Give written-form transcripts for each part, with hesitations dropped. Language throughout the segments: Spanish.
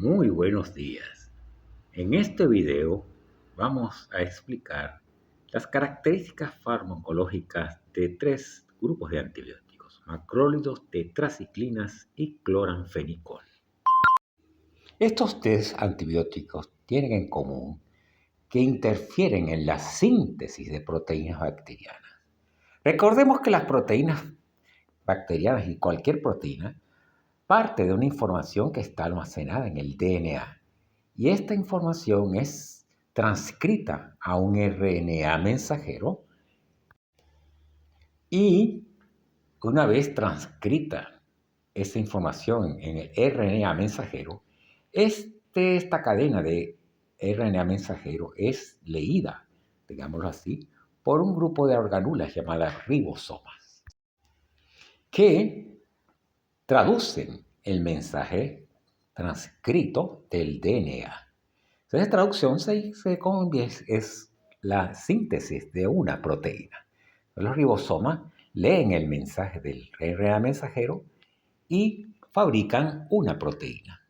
Muy buenos días. En este video vamos a explicar las características farmacológicas de tres grupos de antibióticos: macrólidos, tetraciclinas y cloranfenicol. Estos tres antibióticos tienen en común que interfieren en la síntesis de proteínas bacterianas. Recordemos que las proteínas bacterianas y cualquier proteína parte de una información que está almacenada en el DNA. Y esta información es transcrita a un RNA mensajero y una vez transcrita esa información en el RNA mensajero, esta cadena de RNA mensajero es leída, digámoslo así, por un grupo de organulas llamadas ribosomas, que traducen el mensaje transcrito del DNA. Entonces, traducción es la síntesis de una proteína. Los ribosomas leen el mensaje del RNA mensajero y fabrican una proteína.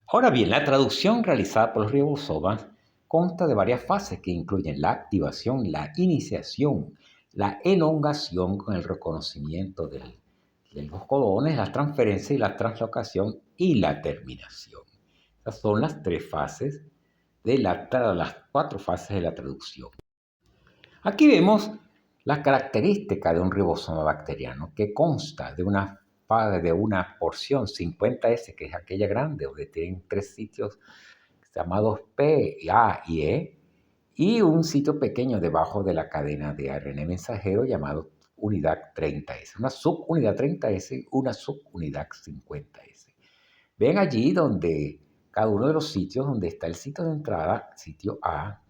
Ahora bien, la traducción realizada por los ribosomas consta de varias fases que incluyen la activación, la iniciación, la elongación con el reconocimiento de los codones, la transferencia y la translocación y la terminación. Estas son las tres fases las cuatro fases de la traducción. Aquí vemos la característica de un ribosoma bacteriano que consta de una porción 50S, que es aquella grande, donde tienen tres sitios llamados P, A y E, y un sitio pequeño debajo de la cadena de ARN mensajero llamado unidad 30S, una subunidad 30S, una subunidad 50S. Ven allí donde cada uno de los sitios donde está el sitio de entrada, sitio A,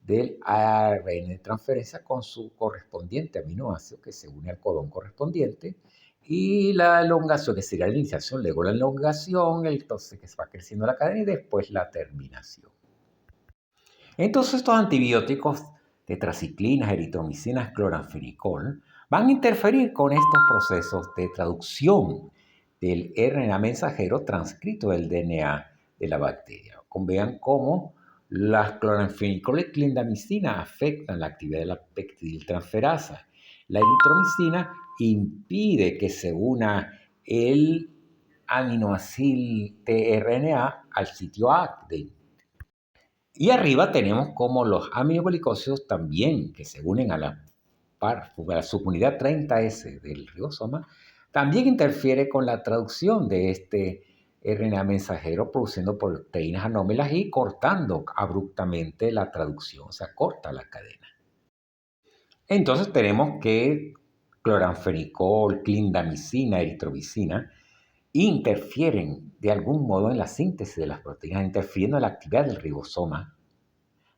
del ARN de transferencia con su correspondiente aminoácido que se une al codón correspondiente, y la elongación, que sería la iniciación, luego la elongación, entonces que se va creciendo la cadena y después la terminación. Entonces estos antibióticos, tetraciclinas, eritromicinas, cloranfenicol, van a interferir con estos procesos de traducción del RNA mensajero transcrito del DNA de la bacteria. Vean cómo las cloranfenicol y clindamicina afectan la actividad de la peptidiltransferasa. La eritromicina impide que se una el aminoácido tRNA al sitio A. Y arriba tenemos como los aminoglicosidos también, que se unen a la subunidad 30S del ribosoma, también interfiere con la traducción de este RNA mensajero, produciendo proteínas anómalas y cortando abruptamente la traducción, o sea, corta la cadena. Entonces tenemos que cloranfenicol, clindamicina, eritromicina interfieren de algún modo en la síntesis de las proteínas, interfiriendo en la actividad del ribosoma.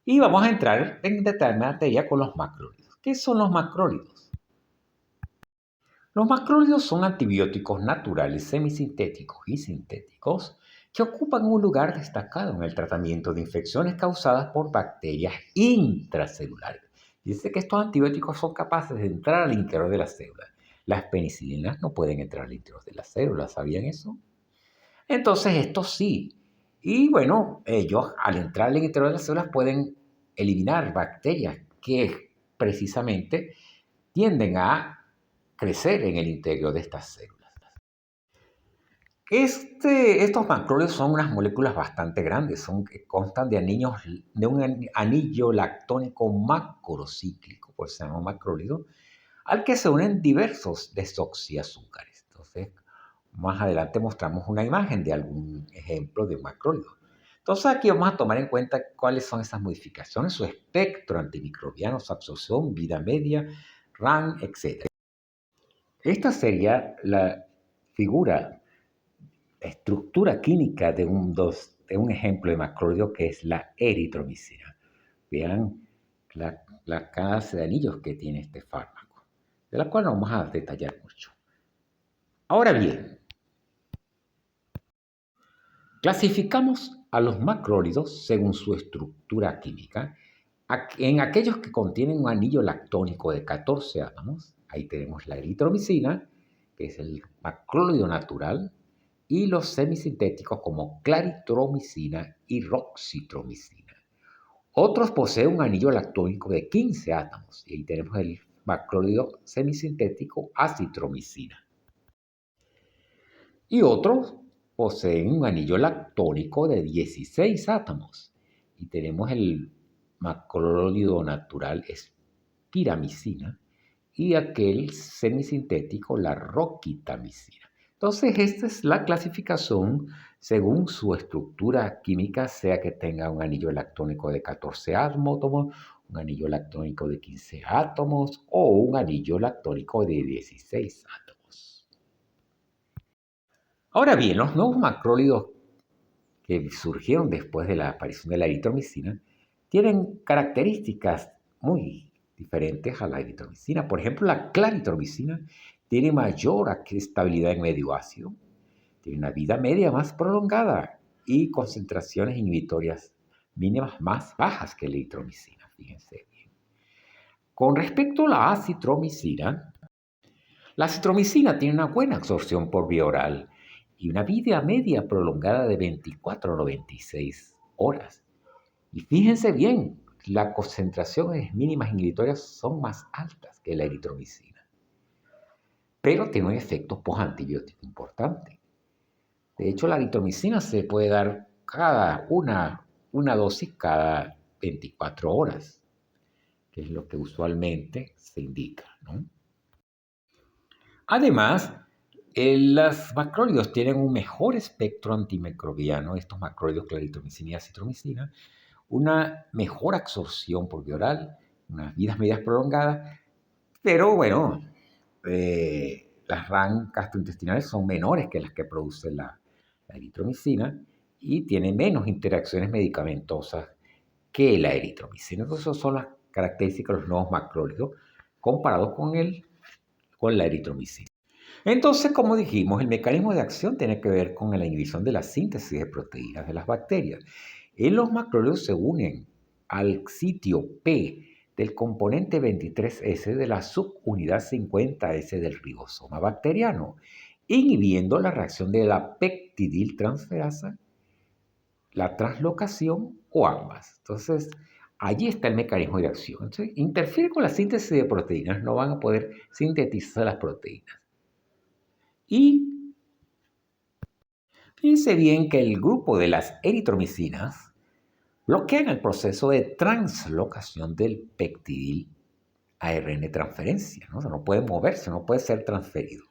Y vamos a entrar en materia con los macrólidos. ¿Qué son los macrólidos? Los macrólidos son antibióticos naturales semisintéticos y sintéticos que ocupan un lugar destacado en el tratamiento de infecciones causadas por bacterias intracelulares. Dice que estos antibióticos son capaces de entrar al interior de las células. Las penicilinas no pueden entrar al interior de las células, ¿sabían eso? Entonces, estos sí. Y bueno, ellos al entrar al interior de las células pueden eliminar bacterias que precisamente tienden a crecer en el interior de estas células. Estos macrólidos son unas moléculas bastante grandes, constan de un anillo lactónico macrocíclico, por eso se llama macrólido, al que se unen diversos desoxiazúcares. Entonces, más adelante mostramos una imagen de algún ejemplo de un macrólido. Entonces, aquí vamos a tomar en cuenta cuáles son esas modificaciones, su espectro antimicrobiano, su absorción, vida media, RAM, etc. Esta sería la estructura química de un ejemplo de macrólido, que es la eritromicina. Vean la clase de anillos que tiene este fármaco, de la cual no vamos a detallar mucho. Ahora bien, clasificamos a los macrólidos según su estructura química en aquellos que contienen un anillo lactónico de 14 átomos. Ahí tenemos la eritromicina, que es el macrólido natural, y los semisintéticos como claritromicina y roxitromicina. Otros poseen un anillo lactónico de 15 átomos, y ahí tenemos el macrólido semisintético acitromicina. Y otros poseen un anillo lactónico de 16 átomos, y tenemos el macrólido natural espiramicina y aquel semisintético, la roquitamicina. Entonces, esta es la clasificación según su estructura química, sea que tenga un anillo lactónico de 14 átomos, un anillo lactónico de 15 átomos o un anillo lactónico de 16 átomos. Ahora bien, los nuevos macrólidos que surgieron después de la aparición de la eritromicina tienen características muy diferentes a la eritromicina. Por ejemplo, la claritromicina tiene mayor estabilidad en medio ácido, tiene una vida media más prolongada y concentraciones inhibitorias mínimas más bajas que la eritromicina. Fíjense bien. Con respecto a la acitromicina tiene una buena absorción por vía oral y una vida media prolongada de 24 a 96 horas. Y fíjense bien, las concentraciones mínimas inhibitorias son más altas que la eritromicina, pero tiene un efecto postantibiótico importante. De hecho, la eritromicina se puede dar una dosis cada 24 horas, que es lo que usualmente se indica, ¿no? Además, los macrólidos tienen un mejor espectro antimicrobiano, estos macrólidos claritromicina y acitromicina, una mejor absorción por vía oral, unas vidas medias prolongadas, pero bueno, las RAM gastrointestinales son menores que las que produce la eritromicina y tiene menos interacciones medicamentosas que la eritromicina. Entonces, esas son las características de los nuevos macrólidos comparados con la eritromicina. Entonces, como dijimos, el mecanismo de acción tiene que ver con la inhibición de la síntesis de proteínas de las bacterias. En los macrólidos se unen al sitio P del componente 23S de la subunidad 50S del ribosoma bacteriano, inhibiendo la reacción de la peptidiltransferasa, la translocación o ambas. Entonces, allí está el mecanismo de acción. Entonces, interfiere con la síntesis de proteínas, no van a poder sintetizar las proteínas. Y fíjense bien que el grupo de las eritromicinas bloquean el proceso de translocación del peptidil ARN transferencia, ¿no? O sea, no puede moverse, no puede ser transferido.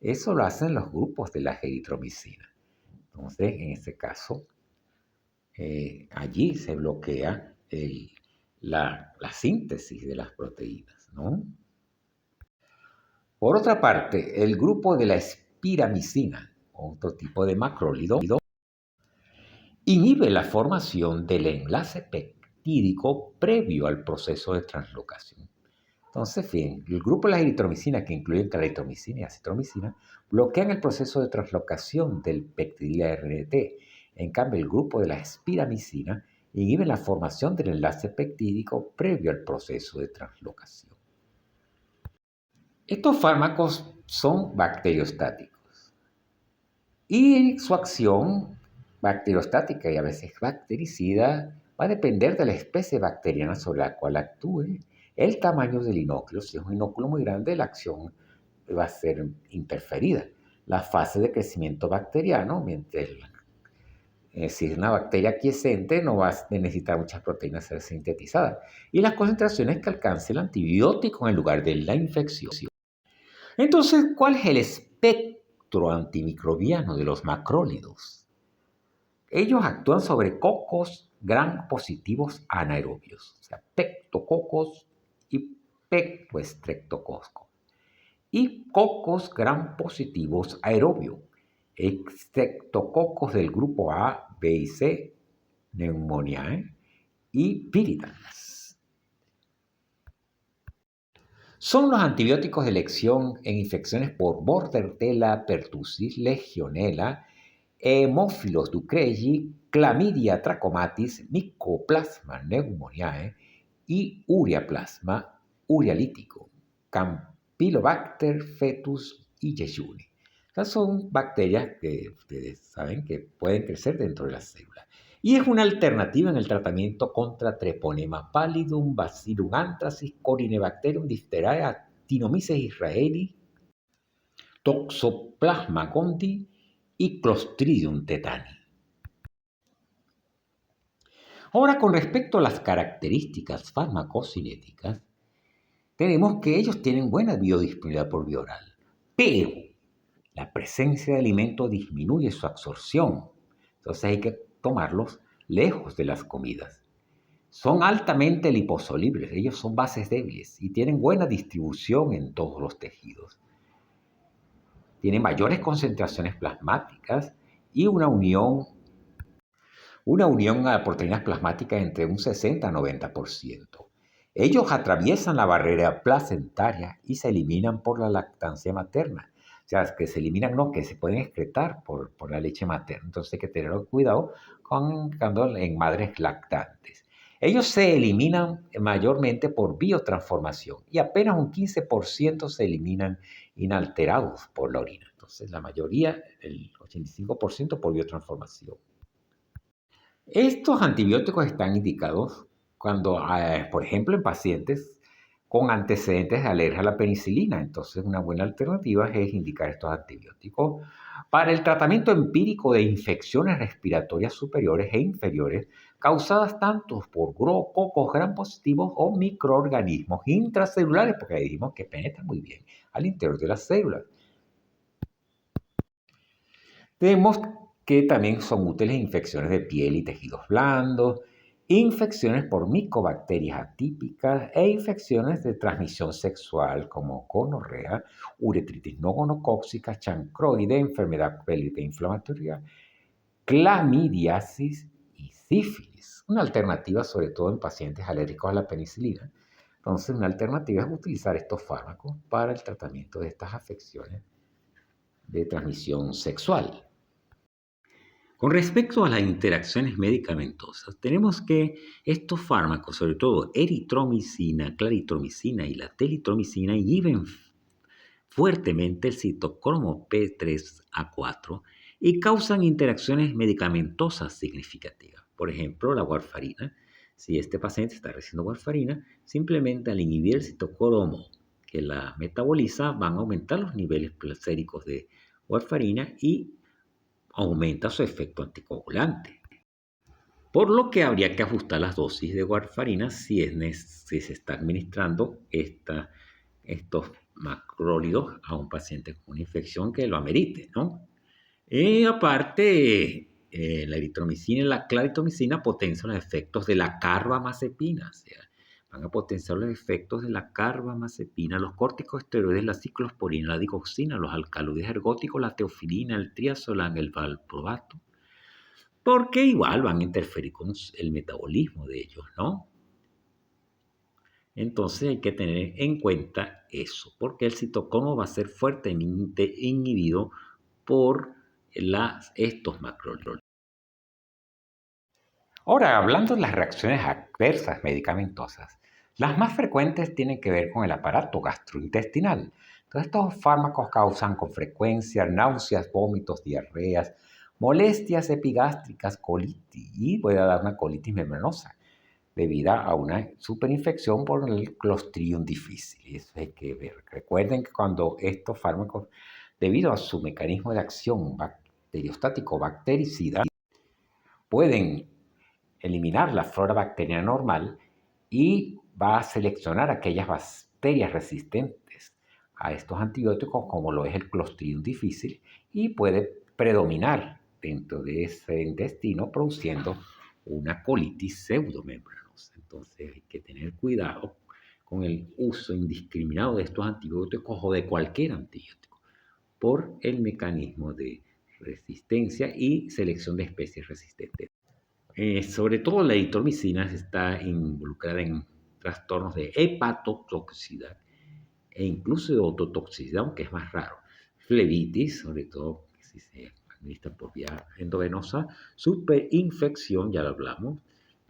Eso lo hacen los grupos de la eritromicina. Entonces, en este caso, allí se bloquea la síntesis de las proteínas, ¿no? Por otra parte, el grupo de la espiramicina, otro tipo de macrólido, inhibe la formación del enlace peptídico previo al proceso de translocación. Entonces, bien, el grupo de las eritromicinas, que incluyen claritromicina y acitromicina, bloquean el proceso de translocación del peptidil ARNT. En cambio, el grupo de la espiramicina inhibe la formación del enlace peptídico previo al proceso de translocación. Estos fármacos son bacteriostáticos y su acción bacteriostática y a veces bactericida va a depender de la especie bacteriana sobre la cual actúe, el tamaño del inóculo. Si es un inóculo muy grande, la acción va a ser interferida. La fase de crecimiento bacteriano, mientras si es una bacteria quiescente, no va a necesitar muchas proteínas ser sintetizadas. Y las concentraciones que alcance el antibiótico en lugar de la infección. Entonces, ¿cuál es el espectro antimicrobiano de los macrólidos? Ellos actúan sobre cocos gram positivos anaerobios, o sea, pectococos y pectoestreptococos, y cocos gram positivos aerobios, estreptococos del grupo A, B y C, Pneumoniae, y Viridans. Son los antibióticos de elección en infecciones por Bordetella pertussis, Legionella, Haemophilus ducreyi, Clamidia trachomatis, Mycoplasma pneumoniae y Ureaplasma urealítico, Campylobacter fetus y Yeyuni. Estas son bacterias que ustedes saben que pueden crecer dentro de las células. Y es una alternativa en el tratamiento contra Treponema pallidum, Bacillus anthracis, Corynebacterium diphtheriae, Actinomyces israelis, Toxoplasma gondii y Clostridium tetani. Ahora, con respecto a las características farmacocinéticas, tenemos que ellos tienen buena biodisponibilidad por vía oral, pero la presencia de alimento disminuye su absorción. Entonces hay que tomarlos lejos de las comidas. Son altamente liposolubles, ellos son bases débiles y tienen buena distribución en todos los tejidos. Tienen mayores concentraciones plasmáticas y una unión a proteínas plasmáticas entre un 60 a 90%. Ellos atraviesan la barrera placentaria y se eliminan por la lactancia materna. O sea, que se eliminan, no, que se pueden excretar por la leche materna. Entonces hay que tener cuidado en madres lactantes. Ellos se eliminan mayormente por biotransformación y apenas un 15% se eliminan inalterados por la orina. Entonces la mayoría, el 85% por biotransformación. Estos antibióticos están indicados cuando, por ejemplo, en pacientes con antecedentes de alergia a la penicilina. Entonces, una buena alternativa es indicar estos antibióticos para el tratamiento empírico de infecciones respiratorias superiores e inferiores causadas tanto por cocos gram positivos o microorganismos intracelulares, porque ahí dijimos que penetran muy bien al interior de las células. Vemos que también son útiles infecciones de piel y tejidos blandos, infecciones por micobacterias atípicas e infecciones de transmisión sexual como gonorrea, uretritis no gonocóxica, chancroide, enfermedad pélvica inflamatoria, clamidiasis y sífilis. Una alternativa sobre todo en pacientes alérgicos a la penicilina. Entonces, una alternativa es utilizar estos fármacos para el tratamiento de estas afecciones de transmisión sexual. Con respecto a las interacciones medicamentosas, tenemos que estos fármacos, sobre todo eritromicina, claritromicina y la telitromicina, inhiben fuertemente el citocromo P3A4 y causan interacciones medicamentosas significativas. Por ejemplo, la warfarina. Si este paciente está recibiendo warfarina, simplemente al inhibir el citocromo que la metaboliza, van a aumentar los niveles placéricos de warfarina y aumenta su efecto anticoagulante. Por lo que habría que ajustar las dosis de warfarina si se está administrando estos macrólidos a un paciente con una infección que lo amerite, ¿no? Y aparte, la eritromicina y la claritromicina potencian los efectos de la carbamazepina, o sea, van a potenciar los efectos de la carbamazepina, los corticosteroides, la ciclosporina, la digoxina, los alcaloides ergóticos, la teofilina, el triazolán, el valproato, porque igual van a interferir con el metabolismo de ellos, ¿no? Entonces hay que tener en cuenta eso, porque el citocromo va a ser fuertemente inhibido por estos macrólidos. Ahora, hablando de las reacciones adversas medicamentosas, las más frecuentes tienen que ver con el aparato gastrointestinal. Entonces, estos fármacos causan con frecuencia náuseas, vómitos, diarreas, molestias epigástricas, colitis y puede dar una colitis membranosa debida a una superinfección por el Clostridium difficile. Eso hay que ver. Recuerden que cuando estos fármacos, debido a su mecanismo de acción bacteriostático bactericida, pueden eliminar la flora bacteriana normal y va a seleccionar aquellas bacterias resistentes a estos antibióticos, como lo es el Clostridium difficile, y puede predominar dentro de ese intestino produciendo una colitis pseudomembranosa. Entonces hay que tener cuidado con el uso indiscriminado de estos antibióticos o de cualquier antibiótico por el mecanismo de resistencia y selección de especies resistentes. Sobre todo la eritromicina está involucrada en trastornos de hepatotoxicidad e incluso de ototoxicidad, aunque es más raro. Flebitis, sobre todo si se administra por vía endovenosa, superinfección, ya lo hablamos,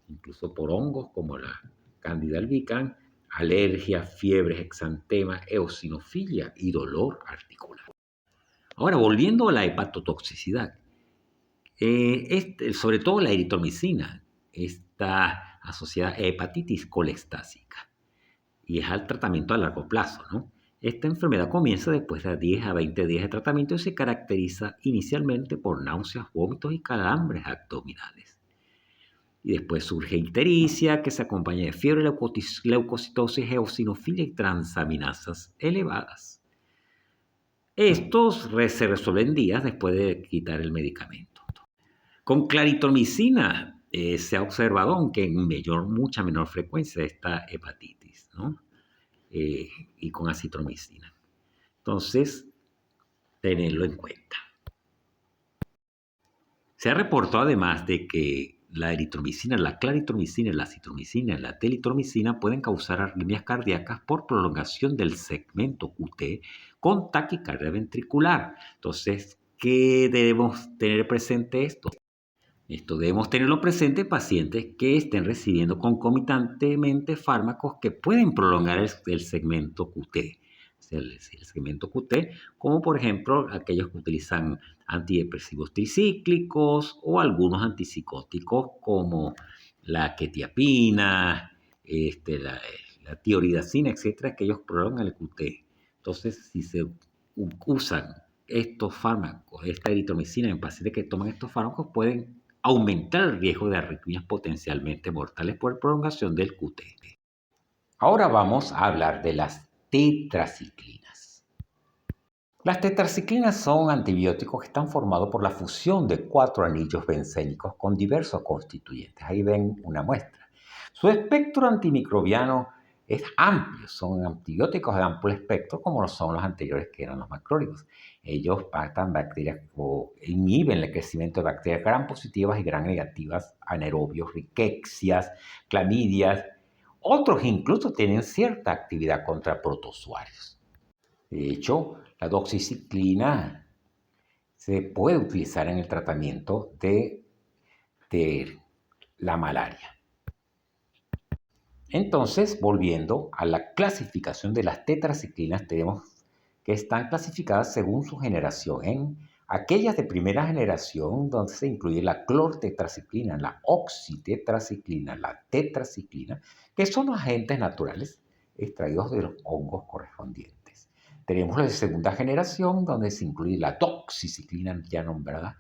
incluso por hongos como la Candida albicans, alergia, fiebres, exantema, eosinofilia y dolor articular. Ahora, volviendo a la hepatotoxicidad, sobre todo la eritromicina está asociada a hepatitis colestásica y es al tratamiento a largo plazo, ¿no? Esta enfermedad comienza después de 10 a 20 días de tratamiento y se caracteriza inicialmente por náuseas, vómitos y calambres abdominales. Y después surge ictericia, que se acompaña de fiebre, leucocitosis, eosinofilia y transaminasas elevadas. Estos se resuelven días después de quitar el medicamento. Con claritromicina se ha observado, aunque en mucha menor frecuencia, esta hepatitis, ¿no? Y con acitromicina. Entonces, tenerlo en cuenta. Se ha reportado además de que la eritromicina, la claritromicina, la acitromicina y la telitromicina pueden causar arritmias cardíacas por prolongación del segmento QT con taquicardia ventricular. Entonces, ¿qué debemos tener presente esto? Esto debemos tenerlo presente en pacientes que estén recibiendo concomitantemente fármacos que pueden prolongar el segmento QT. El segmento QT, como por ejemplo aquellos que utilizan antidepresivos tricíclicos o algunos antipsicóticos como la quetiapina, la tioridazina, etcétera, que ellos prolongan el QT. Entonces, si se usan estos fármacos, esta eritromicina en pacientes que toman estos fármacos, pueden aumentar el riesgo de arritmias potencialmente mortales por prolongación del QT. Ahora vamos a hablar de las tetraciclinas. Las tetraciclinas son antibióticos que están formados por la fusión de 4 anillos bencénicos con diversos constituyentes. Ahí ven una muestra. Su espectro antimicrobiano es amplio, son antibióticos de amplio espectro como lo son los anteriores que eran los macrólidos. Ellos matan bacterias o inhiben el crecimiento de bacterias gram positivas y gram negativas, anaerobios, riquecias, clamidias. Otros incluso tienen cierta actividad contra protozoarios. De hecho, la doxiciclina se puede utilizar en el tratamiento de la malaria. Entonces, volviendo a la clasificación de las tetraciclinas, tenemos que están clasificadas según su generación en aquellas de primera generación, donde se incluye la clortetraciclina, la oxitetraciclina, la tetraciclina, que son agentes naturales extraídos de los hongos correspondientes. Tenemos la de segunda generación, donde se incluye la doxiciclina ya nombrada,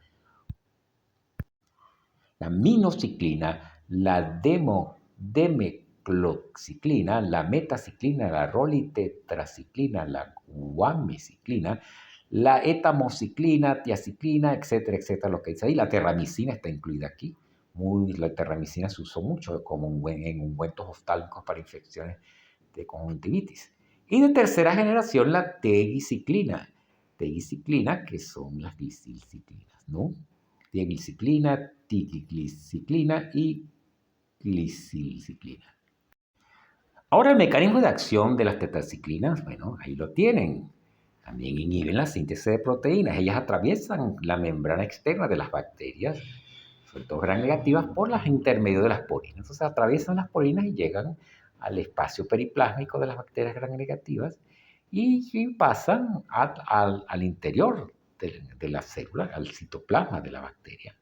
la minociclina, la demecloxiclina, la metaciclina, la rolitetraciclina, la guamiciclina, la etamociclina, tiaciclina, etcétera, etcétera, lo que dice ahí. La terramicina está incluida aquí. La terramicina se usó mucho como en ungüentos oftálmicos para infecciones de conjuntivitis. Y de tercera generación, la tegiciclina. Tegiciclina, que son las glicilciclinas, ¿no? Diagliciclina, tigliciclina y glicilciclina. Ahora, el mecanismo de acción de las tetraciclinas, bueno, ahí lo tienen. También inhiben la síntesis de proteínas. Ellas atraviesan la membrana externa de las bacterias, sobre todo gram negativas, por los intermedios de las porinas. Entonces, atraviesan las porinas y llegan al espacio periplásmico de las bacterias gram negativas y pasan al interior de la célula, al citoplasma de la bacteria,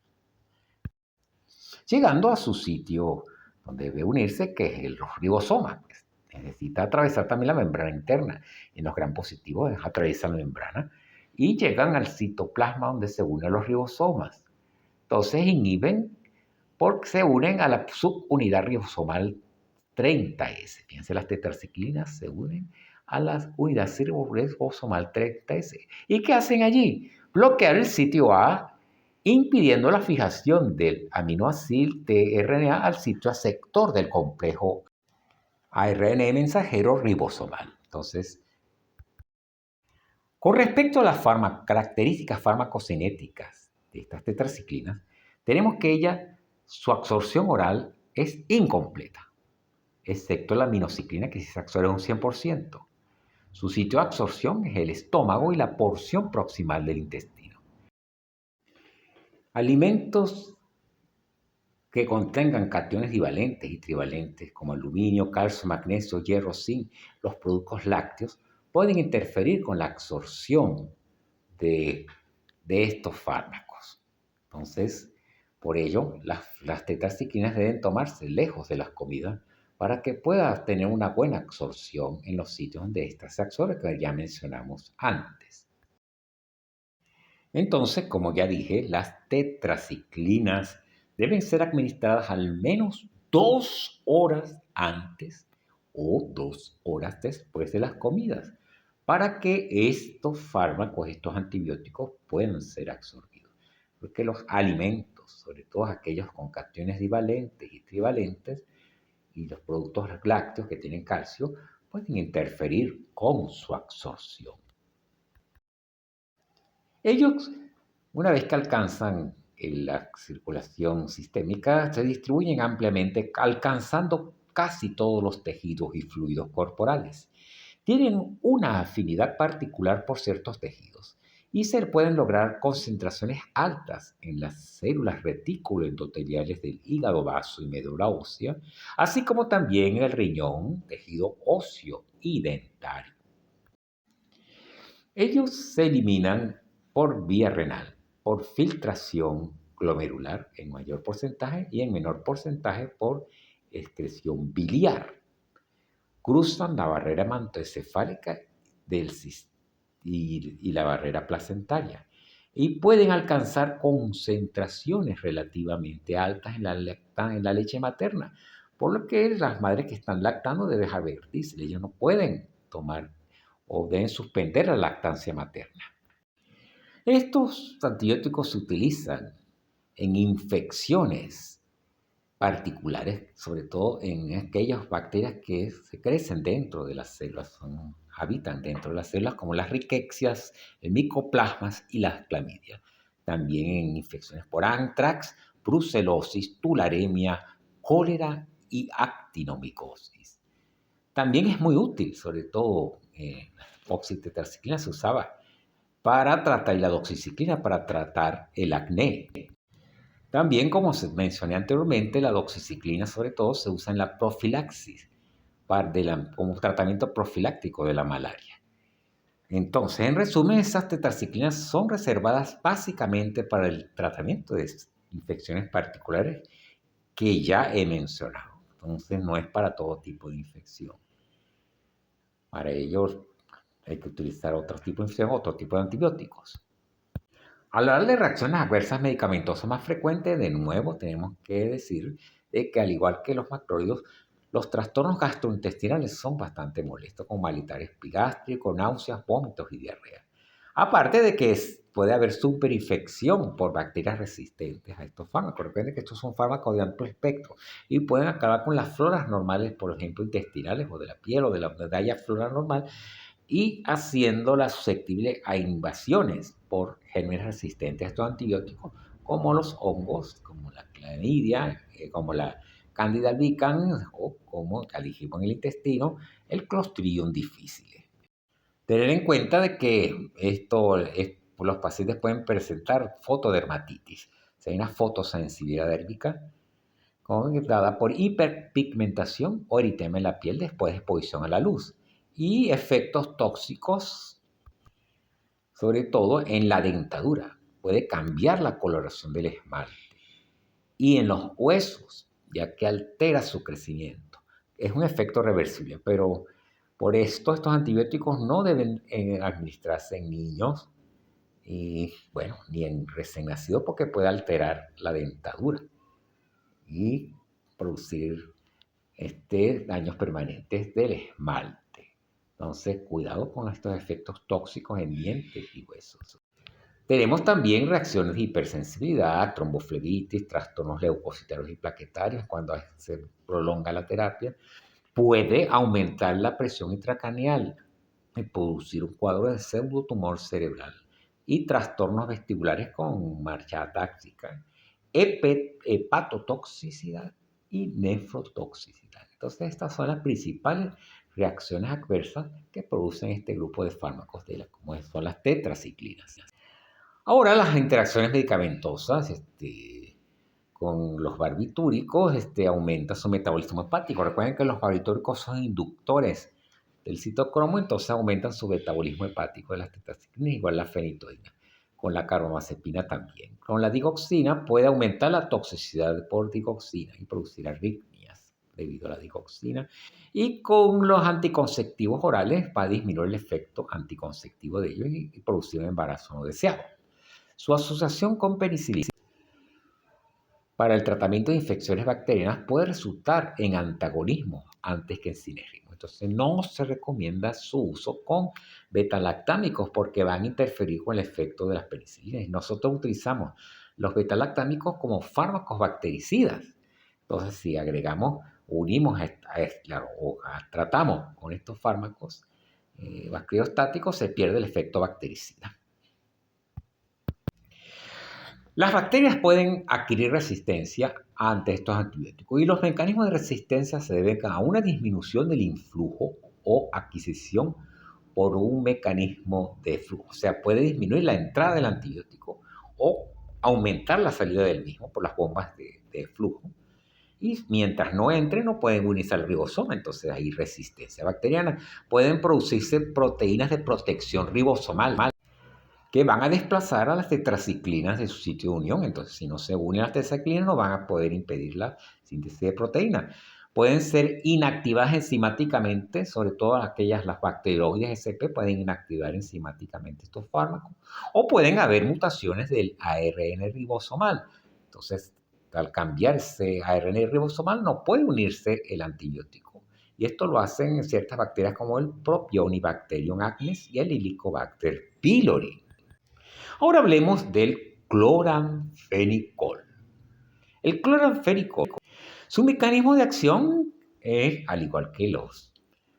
llegando a su sitio donde debe unirse, que es el ribosoma. Pues, necesita atravesar también la membrana interna. En los gram positivos atraviesan la membrana y llegan al citoplasma donde se unen los ribosomas. Entonces inhiben porque se unen a la subunidad ribosomal 30S. Fíjense, las tetraciclinas se unen a la unidad ribosomal 30S. ¿Y qué hacen allí? Bloquear el sitio A, impidiendo la fijación del aminoácido tRNA al sitio aceptor del complejo ARN mensajero ribosomal. Entonces, con respecto a las características farmacocinéticas de estas tetraciclinas, tenemos que su absorción oral es incompleta, excepto la aminociclina, que sí se absorbe un 100%. Su sitio de absorción es el estómago y la porción proximal del intestino. Alimentos que contengan cationes divalentes y trivalentes como aluminio, calcio, magnesio, hierro, zinc, los productos lácteos, pueden interferir con la absorción de estos fármacos. Entonces, por ello, las tetraciclinas deben tomarse lejos de las comidas para que pueda tener una buena absorción en los sitios donde estas se absorben, que ya mencionamos antes. Entonces, como ya dije, las tetraciclinas deben ser administradas al menos 2 horas antes o 2 horas después de las comidas para que estos fármacos, estos antibióticos puedan ser absorbidos. Porque los alimentos, sobre todo aquellos con cationes divalentes y trivalentes, y los productos lácteos que tienen calcio, pueden interferir con su absorción. Ellos, una vez que alcanzan la circulación sistémica, se distribuyen ampliamente, alcanzando casi todos los tejidos y fluidos corporales. Tienen una afinidad particular por ciertos tejidos y se pueden lograr concentraciones altas en las células retículo-endoteliales del hígado, vaso y médula ósea, así como también en el riñón, tejido óseo y dentario. Ellos se eliminan por vía renal, por filtración glomerular en mayor porcentaje y en menor porcentaje por excreción biliar. Cruzan la barrera hematoencefálica y la barrera placentaria y pueden alcanzar concentraciones relativamente altas en la leche materna, por lo que las madres que están lactando deben advertirse, ellos no pueden tomar o deben suspender la lactancia materna. Estos antibióticos se utilizan en infecciones particulares, sobre todo en aquellas bacterias que se crecen dentro de las células, habitan dentro de las células, como las riquecias, el micoplasmas y las clamidias. También en infecciones por antrax, brucelosis, tularemia, cólera y actinomicosis. También es muy útil, sobre todo la oxitetraciclina se usaba para tratar, y la doxiciclina para tratar el acné. También, como mencioné anteriormente, la doxiciclina sobre todo se usa en la profilaxis, como tratamiento profiláctico de la malaria. Entonces, en resumen, esas tetraciclinas son reservadas básicamente para el tratamiento de infecciones particulares que ya he mencionado. Entonces, no es para todo tipo de infección. Para ello hay que utilizar otro tipo de infección, otro tipo de antibióticos. Al hablar de reacciones adversas medicamentosas más frecuentes, de nuevo tenemos que decir que al igual que los macrólidos, los trastornos gastrointestinales son bastante molestos, con malestar epigástrico, náuseas, vómitos y diarrea. Aparte de que puede haber superinfección por bacterias resistentes a estos fármacos. Recuerden que estos son fármacos de amplio espectro y pueden acabar con las floras normales, por ejemplo, intestinales o de la piel o de la flora normal, y haciéndola susceptible a invasiones por gérmenes resistentes a estos antibióticos, como los hongos, como la clamidia, como la Candida albicans o como ya dijimos en el intestino, el Clostridium difficile. Tener en cuenta de que los pacientes pueden presentar fotodermatitis, o sea, hay una fotosensibilidad dérmica dada por hiperpigmentación o eritema en la piel después de exposición a la luz y efectos tóxicos, sobre todo en la dentadura. Puede cambiar la coloración del esmalte y en los huesos, ya que altera su crecimiento. Es un efecto reversible, pero por esto estos antibióticos no deben administrarse en niños y, bueno, ni en recién nacidos porque puede alterar la dentadura y producir daños permanentes del esmalte. Entonces, cuidado con estos efectos tóxicos en dientes y huesos. Tenemos también reacciones de hipersensibilidad, tromboflebitis, trastornos leucocitarios y plaquetarios cuando se prolonga la terapia. Puede aumentar la presión intracraneal y producir un cuadro de pseudotumor cerebral y trastornos vestibulares con marcha atáxica, hepatotoxicidad y nefrotoxicidad. Entonces, estas son las principales reacciones adversas que producen este grupo de fármacos, como son las tetraciclinas. Ahora, las interacciones medicamentosas con los barbitúricos aumentan su metabolismo hepático. Recuerden que los barbitúricos son inductores del citocromo, entonces aumentan su metabolismo hepático de las tetraciclinas, igual la fenitoína. Con la carbamazepina también. Con la digoxina puede aumentar la toxicidad por digoxina y producir arritmias debido a la digoxina. Y con los anticonceptivos orales va a disminuir el efecto anticonceptivo de ellos y producir un embarazo no deseado. Su asociación con penicilina para el tratamiento de infecciones bacterianas puede resultar en antagonismo antes que en sinergismo. Entonces no se recomienda su uso con betalactámicos porque van a interferir con el efecto de las penicilinas. Nosotros utilizamos los betalactámicos como fármacos bactericidas. Entonces si agregamos, unimos tratamos con estos fármacos bacteriostáticos, se pierde el efecto bactericida. Las bacterias pueden adquirir resistencia ante estos antibióticos y los mecanismos de resistencia se deben a una disminución del influjo o adquisición por un mecanismo de flujo. O sea, puede disminuir la entrada del antibiótico o aumentar la salida del mismo por las bombas de flujo. Y mientras no entre, no pueden unirse al ribosoma, entonces hay resistencia bacteriana. Pueden producirse proteínas de protección ribosomal que van a desplazar a las tetraciclinas de su sitio de unión. Entonces, si no se unen las tetraciclinas, no van a poder impedir la síntesis de proteínas. Pueden ser inactivadas enzimáticamente, sobre todo las bacteroides SP pueden inactivar enzimáticamente estos fármacos. O pueden haber mutaciones del ARN ribosomal. Entonces, al cambiarse ARN ribosomal, no puede unirse el antibiótico. Y esto lo hacen ciertas bacterias como el Propionibacterium acnes y el Helicobacter pylori. Ahora hablemos del cloranfenicol. El cloranfenicol, su mecanismo de acción es, al igual que los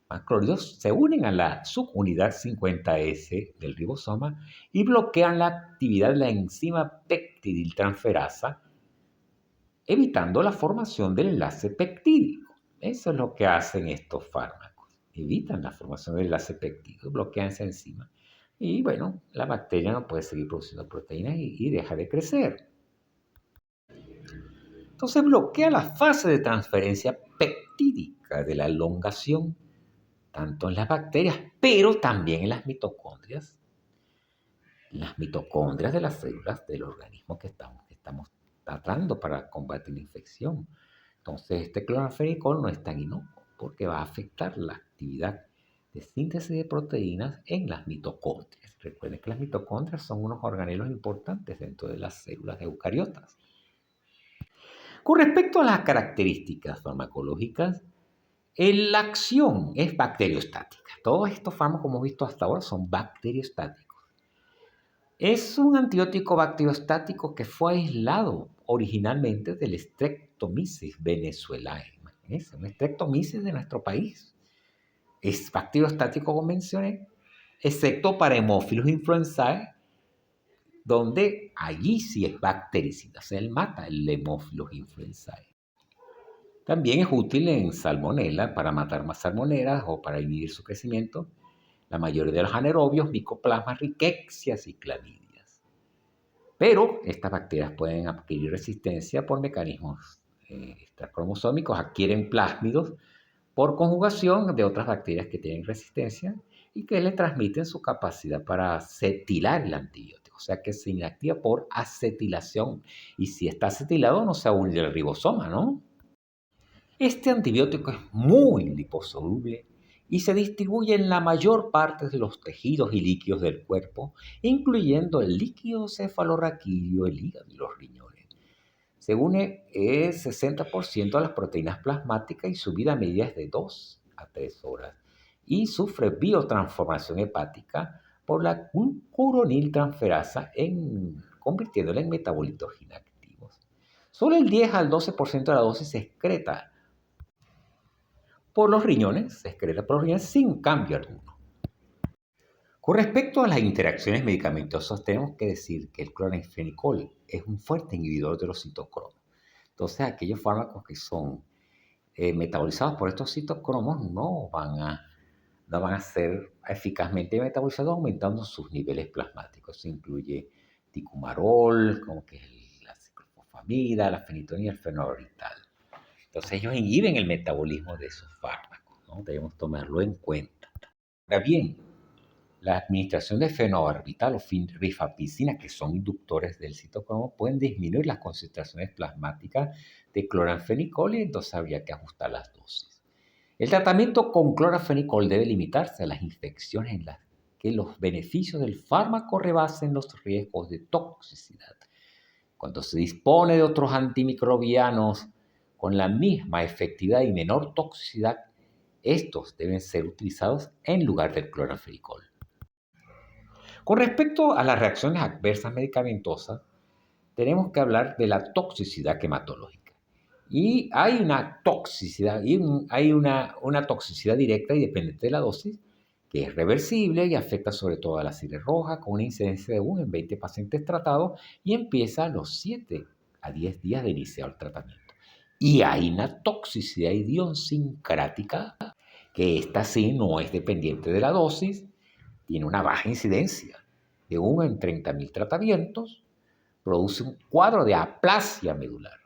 macrólidos, se unen a la subunidad 50S del ribosoma y bloquean la actividad de la enzima peptidiltransferasa, evitando la formación del enlace peptídico. Eso es lo que hacen estos fármacos. Evitan la formación del enlace peptídico, bloquean esa enzima. Y bueno, la bacteria no puede seguir produciendo proteínas y deja de crecer. Entonces bloquea la fase de transferencia peptídica de la elongación, tanto en las bacterias, pero también en las mitocondrias. Las mitocondrias de las células del organismo que estamos tratando para combatir la infección. Entonces este cloranfenicol no es tan inocuo porque va a afectar la actividad de síntesis de proteínas en las mitocondrias. Recuerden que las mitocondrias son unos organelos importantes dentro de las células eucariotas. Con respecto a las características farmacológicas, la acción es bacteriostática. Todos estos fármacos que hemos visto hasta ahora son bacteriostáticos. Es un antibiótico bacteriostático que fue aislado originalmente del Streptomyces venezuelae. Imagínense, un Streptomyces de nuestro país. Es bacteriostático, como mencioné, excepto para Haemophilus influenzae, donde allí sí es bactericida, o sea, él mata el Haemophilus influenzae. También es útil en salmonela para matar más salmonelas o para inhibir su crecimiento. La mayoría de los anaerobios, micoplasmas, riquecias y clamidias. Pero estas bacterias pueden adquirir resistencia por mecanismos extracromosómicos, adquieren plásmidos por conjugación de otras bacterias que tienen resistencia y que le transmiten su capacidad para acetilar el antibiótico, o sea que se inactiva por acetilación. Y si está acetilado, no se une al ribosoma, ¿no? Este antibiótico es muy liposoluble y se distribuye en la mayor parte de los tejidos y líquidos del cuerpo, incluyendo el líquido cefalorraquídeo, el hígado y los riñones. Se une el 60% a las proteínas plasmáticas y su vida media es de 2 a 3 horas. Y sufre biotransformación hepática por la glucuroniltransferasa convirtiéndola en metabolitos inactivos. Solo el 10 al 12% de la dosis se excreta por los riñones, se excreta por los riñones sin cambio alguno. Con respecto a las interacciones medicamentosas, tenemos que decir que el cloranfenicol es un fuerte inhibidor de los citocromos. Entonces, aquellos fármacos que son metabolizados por estos citocromos no van a ser eficazmente metabolizados aumentando sus niveles plasmáticos. Se incluye ticumarol, como que es la ciclofosfamida, la fenitonida y el fenobarbital. Entonces ellos inhiben el metabolismo de esos fármacos, ¿no? Debemos tomarlo en cuenta. Ahora bien, la administración de fenobarbital o rifapicina, que son inductores del citocromo, pueden disminuir las concentraciones plasmáticas de cloranfenicol y entonces habría que ajustar las dosis. El tratamiento con cloranfenicol debe limitarse a las infecciones en las que los beneficios del fármaco rebasen los riesgos de toxicidad. Cuando se dispone de otros antimicrobianos con la misma efectividad y menor toxicidad, estos deben ser utilizados en lugar del cloranfenicol. Con respecto a las reacciones adversas medicamentosas, tenemos que hablar de la toxicidad hematológica. Y hay una toxicidad, una toxicidad directa y dependiente de la dosis, que es reversible y afecta sobre todo a la sangre roja, con una incidencia de 1 en 20 pacientes tratados y empieza a los 7 a 10 días de iniciar el tratamiento. Y hay una toxicidad idiosincrática, que esta sí no es dependiente de la dosis, tiene una baja incidencia de 1 en 30.000 tratamientos, produce un cuadro de aplasia medular.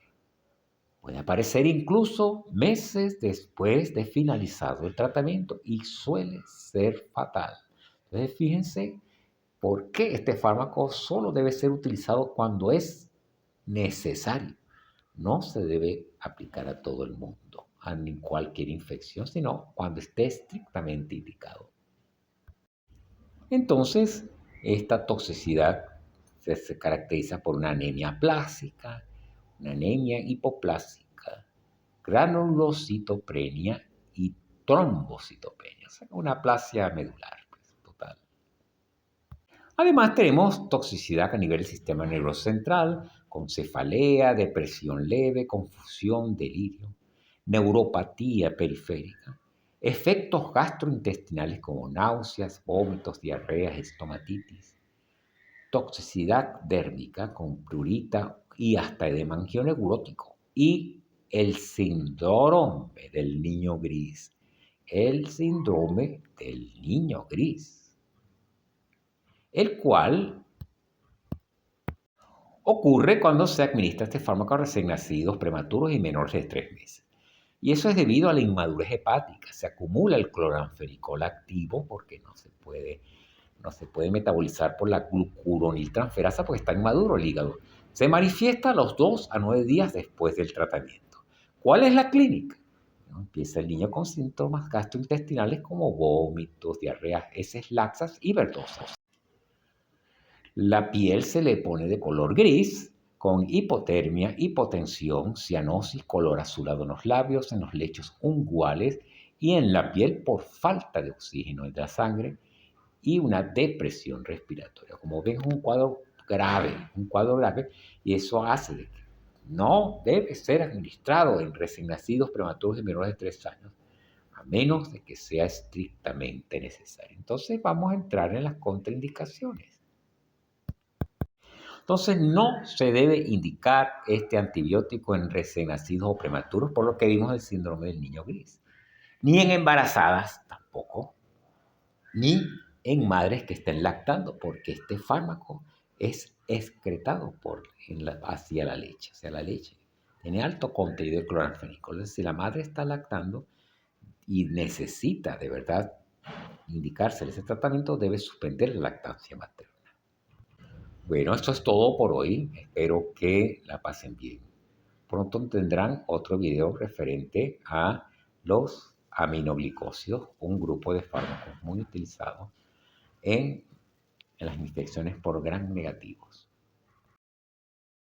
Puede aparecer incluso meses después de finalizado el tratamiento y suele ser fatal. Entonces, fíjense por qué este fármaco solo debe ser utilizado cuando es necesario. No se debe aplicar a todo el mundo, a cualquier infección, sino cuando esté estrictamente indicado. Entonces, esta toxicidad se caracteriza por una anemia plástica, una anemia hipoplásica, granulocitopenia y trombocitopenia, o sea, una aplasia medular, pues, total. Además, tenemos toxicidad a nivel del sistema nervioso central, con cefalea, depresión leve, confusión, delirio, neuropatía periférica, efectos gastrointestinales como náuseas, vómitos, diarreas, estomatitis, toxicidad dérmica con prurita y hasta edema angioneurótico, y el síndrome del niño gris. El síndrome del niño gris, el cual ocurre cuando se administra este fármaco a recién nacidos, prematuros y menores de 3 meses. Y eso es debido a la inmadurez hepática. Se acumula el cloranfenicol activo porque no se puede metabolizar por la glucuroniltransferasa porque está inmaduro el hígado. Se manifiesta a los 2 a 9 días después del tratamiento. ¿Cuál es la clínica? Empieza el niño con síntomas gastrointestinales como vómitos, diarreas, heces laxas y verdosas. La piel se le pone de color gris, con hipotermia, hipotensión, cianosis, color azulado en los labios, en los lechos unguales y en la piel por falta de oxígeno en la sangre y una depresión respiratoria. Como ven, es un cuadro grave, y eso hace de que no debe ser administrado en recién nacidos, prematuros y menores de 3 años, a menos de que sea estrictamente necesario. Entonces vamos a entrar en las contraindicaciones. Entonces no se debe indicar este antibiótico en recién nacidos o prematuros, por lo que vimos el síndrome del niño gris. Ni en embarazadas tampoco, ni en madres que estén lactando, porque este fármaco es excretado hacia la leche. O sea, la leche tiene alto contenido de cloranfenicol. Entonces, si la madre está lactando y necesita de verdad indicarse ese tratamiento, debe suspender la lactancia materna. Bueno, esto es todo por hoy. Espero que la pasen bien. Pronto tendrán otro video referente a los aminoglicósidos, un grupo de fármacos muy utilizados en las infecciones por gram negativo.